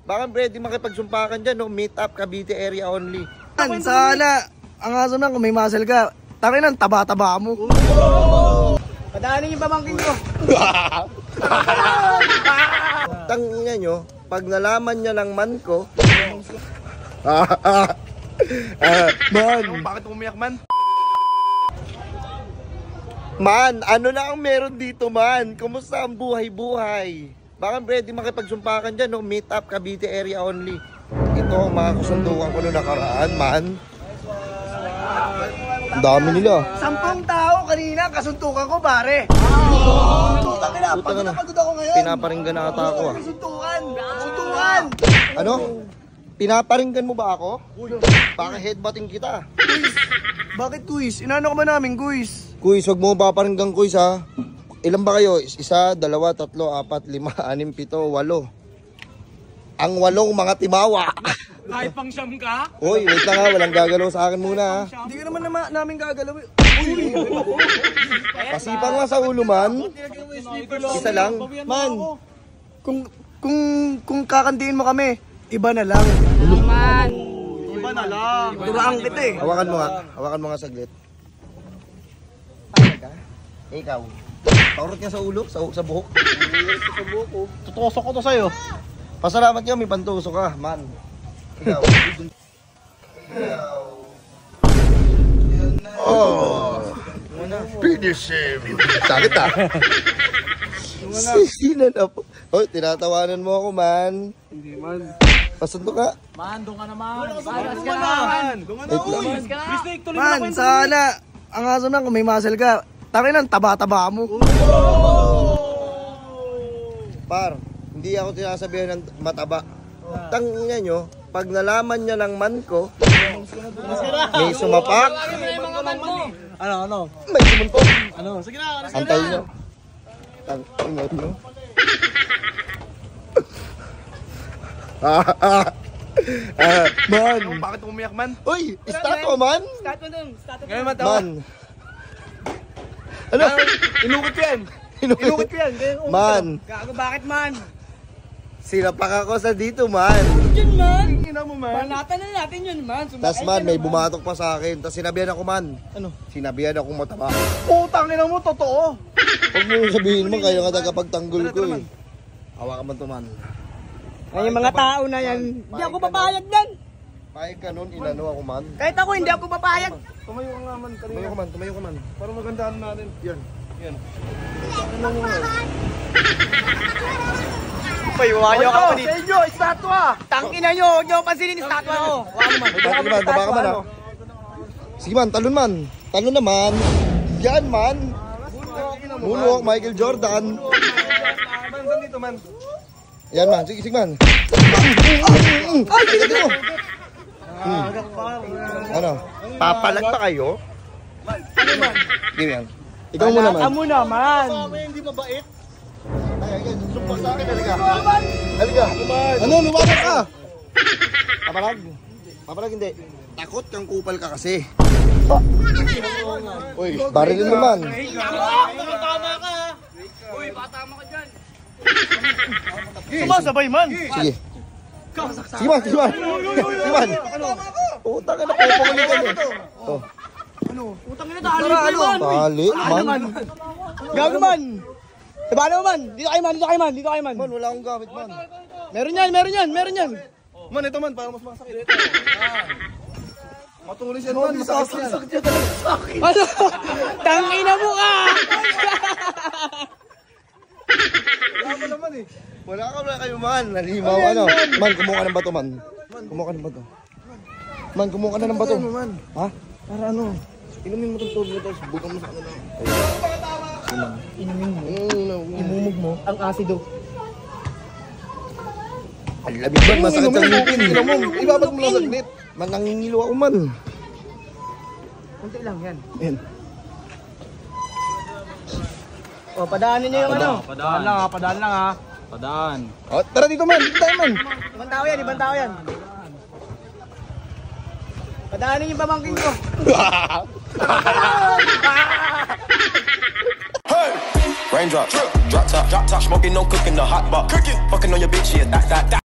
Baka pwede makipagsumpakan dyan, no? Meet up, Cavite area only. Sana, ang aso na kung may muscle ka, tangin ang taba-taba mo. Padaanin yung pamangkin ko. Tangina nyo, pag nalaman niya ng man ko, man. Bakit umiyak man? Man, ano na ang meron dito, man? Kumusta ang buhay-buhay? Baka pwede makipagsumpakan dyan, no? Meet up, Cavite area only. Ito ang mga kasundukan ko noong nakaraan, man. Ang dami nila. 10 tao kanina, kasuntukan ko pare. Putang ina, pagod na pagod ako ngayon. Pinaparinggan na ata ako, ah. Kasuntukan! Ano? Pinaparinggan mo ba ako? Baka headbutting kita. Bakit kuis? Inano ka ba namin kuis? Kuis, wag mo paparinggan kuis, ha? Ilan ba kayo? 1, 2, 3, 4, 5, 6, 7, 8. Ang 8 mga timawa. Kahit pang siyam ka? Uy, wait lang, ha. Walang gagalaw sa akin muna, ha. Hindi ka naman namin gagalaw. Pasipang nga sa ulo, man. Isa lang. Man, kung kakantiin mo kami, iba na lang. Man! Iba na lang. Duraan kita eh. Hawakan mo nga. Hawakan mo nga saglit. Payag ka? Ikaw. Paurot niya sa ulo? Sa buhok? Sa buhok, oh. Tutusok ko to sa'yo. Pasalamat niyo, may pantusok ka, man. Ikaw. Oh. Finish him. Sakit, ah. Sino na po? Hoy, tinatawanan mo ako, man. Hindi man. Pasundo ka. Man, doon ka naman. Sayas ka naman. Wait lang. Mistake, tuloy na Man, sana, ang aso na kung may muscle ka, tangin ang taba-taba mo. Par, hindi ako tinasabihan ng mataba. Tangina nyo, pag nalaman niya ng man ko, may sumapak, Ano? may sumumpok. Ano? Sige na, Antay nyo. Tangina nyo. Man. Bakit umiyak man? Uy, estatwa, man. Start mo dun. Ngayon matawa. Man. Ano? Inukot ko yan. Inukot ko yan. Man. Gago, bakit man? Sinapak ako sa dito, man. Yun man! Ina mo man. Panatan na natin yun man. Tas man, may bumatok pa sa akin. Tas sinabihan ako, man. Ano? Sinabihan akong mataba. Putang ina mo, totoo. Huwag mo sabihin mo, kayo nga tagapagtanggol ko eh. Hawakan man to, man. Ay, yung mga tao na yan, hindi ako papayag yan. Pahig ka nun, inano ako, man. Kahit ako, hindi ako papayag. Tumayo ka nga man. Tumayo ka, man. Tumayo ka, man. Para magandaan natin. Yan. Yan. Payuwayo ka pa dito. Sa inyo, estatwa. Tangina nyo, huwag nyo pansinin yung statwa ko. Sige, man. Taba ka, man, ha. Sige, man. Talon, man. Talon naman. Yan, man. Moonwalk, Michael Jordan. Man, saan dito man? Yan, man. Sige, man. Ay, sige mo. Ano? Papalag pa kayo? Ano man? Sige, yan. Ikaw muna, man. Amo naman. Hindi mabait. Ay, sumpah sa akin. Halika. Halika. Ano? Lumaban ka. Papalag. Papalag hindi. Takot kang kupal ka kasi. Uy, barilin naman. Tama ka. Uy, patama ka dyan. Sumasabay man. Sige. Sige, man. Sige, man. Sige, man. Puta ka na. Pupungan ka eh. Oh. Utang ina, tali man. Tali, man. Gago man. Paano man? Dito kayo man, dito kayo man, dito kayo man. Man, wala akong gamit, man. Meron yan, meron yan, meron yan. Man, ito man, para mas masakit. Matulis yan man, masakit yan. Ano? Tangina mo ka! Wala mo naman eh. Wala kayo, man. Nalimaw, ano. Man, kumuha ka ng bato, man. Kumuha ka ng bato. Man, kumuha ka na ng bato. Ha? Para ano? Inumin mo itong tubig tapos bukan mo sa ano na. Inumin mo. Imumog mo ang asido. Ang labig man, masakit sa ngipin. Ibabat mo lang saglit. Man, nangingilo ako, man. Kunti lang yan. Ayan. O, padaanin nyo yung ano. Padaan lang ha, padaan lang ha. Padaan. Oh, tara dito, man. Dito tayo, man. Ibang tao yan, ibang tao yan. Padaanin yung pamangkin ko. Raindrop, drop top, smoking, no cooking, the hot pot, fucking on your bitch, yeah, that.